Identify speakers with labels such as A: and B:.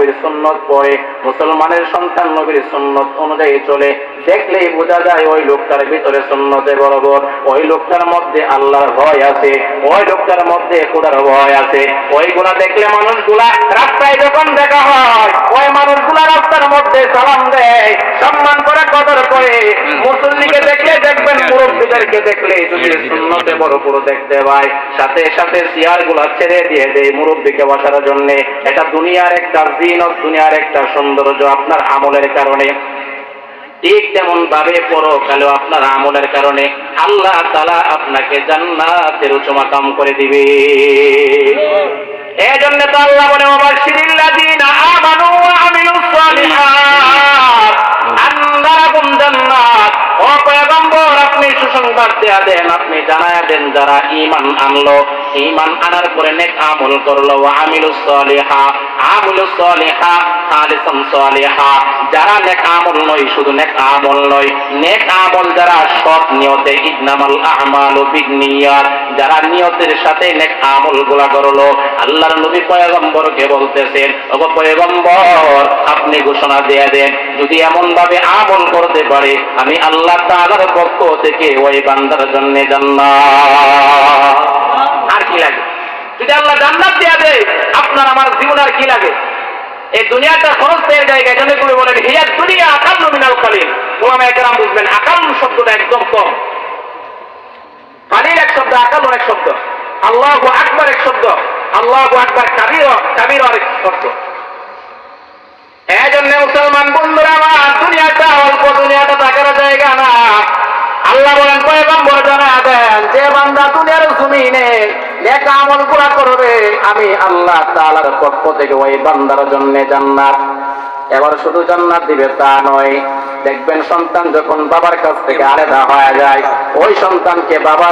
A: নবীর সুন্নত পড়ে, মুসলমানের সন্তান নবীর সুন্নত অনুযায়ী চলে, দেখলেই বোঝা যায় ওই লোকটার ভিতরে সুন্নতে বরাবর, ওই লোকটার মধ্যে আল্লাহর ভয় আছে, ওই লোকটার মধ্যে খোদার ভয় আছে। ওইগুলা দেখলে মানুষগুলা রাস্তায় যখন দেখা হয়, ওই মানুষগুলা রাস্তার মধ্যে সালাম দেয়, সম্মান করে, কদর করে। মুসল্লিকে দেখলে দেখবেন, মুরব্বীদেরকে দেখলে যদি সুন্নতে বড় বড় দেখতে পায়, সাথে সাথে চেয়ার গুলা ছেড়ে দিয়ে দেয় মুরব্বীকে বসার জন্য। এটা দুনিয়ার একটা জিনত, দুনিয়ার একটা সৌন্দর্য আপনার আমলের কারণে। ঠিক তেমন ভাবে পরকালেও আপনার আমলের কারণে আল্লাহ তাআলা আপনাকে জান্নাতের উচ্চ মাকাম করে দিবে। এজন্য তো আল্লাহ বলে, ওয়াবাশশিরিল্লাযীনা আমানু ওয়া আমিলুস সালিহাত আন্না লাহুম জান্নাত। ও পয়গম্বর, আপনি সুসংবাদ দেন, আপনি জানায়া দেন, যারা ঈমান আনলো, ঈমান আনার পরে নেক আমল করলো, ওয়া আমিলুস সালিহাত, আমিলুস সালিহাত খালিসান সালিহাত, যারা নেক আমল নয়, শুধু নেক আমল নয়, নেক আমল যারা সৎ নিয়তে, ইন্নামাল আ'মালু বিন্নিয়াত, যারা নিয়তের সাথে নেক আমলগুলো করলো, আল্লাহর নবী পয়গম্বরকে বলতেছেন, ওগো পয়গম্বর, আপনি ঘোষণা দিয়ে দেন, যদি এমন ভাবে আমল করতে পারে, আমি আল্লাহ তাআলার পক্ষ থেকে ওই বান্দার জন্য জান্নাত। আর কি লাগে? যদি আল্লাহ জান্নাত দিয়ে দেয়, আপনার আমার জীবন আর কি লাগে? এই দুনিয়াটা খরচের জায়গা। এজন্য করে বলেন, হিয়া দুনিয়া আকাল্লু মিনাল কালিল। ওলামায়ে কেরাম বুঝবেন, আকাল্লু শব্দটা একদম কম, কালিল এক শব্দ, আকাল্লু এক শব্দ, আল্লাহু আকবার এক শব্দ, আল্লাহু আকবার কাবীর আরেক শব্দ। এজন্য মুসলমান বন্ধুরা আমার, দুনিয়াটা অল্প, দুনিয়াটা থাকার জায়গা না। আল্লাহ বলেন, পয়গম্বর জানায়া দেন, যে বান্দা দুনিয়ার জমিনে নেক আমলগুলো করবে, আমি আল্লাহ তাআলার পক্ষ থেকে ওই বান্দার জন্য জান্নাত। এবার শুধু জান্নাত দিবে তা নয়, দেখবেন সন্তান যখন বাবার কাছ থেকে আলাদা হয়ে যায়, ওই সন্তানকে বাবা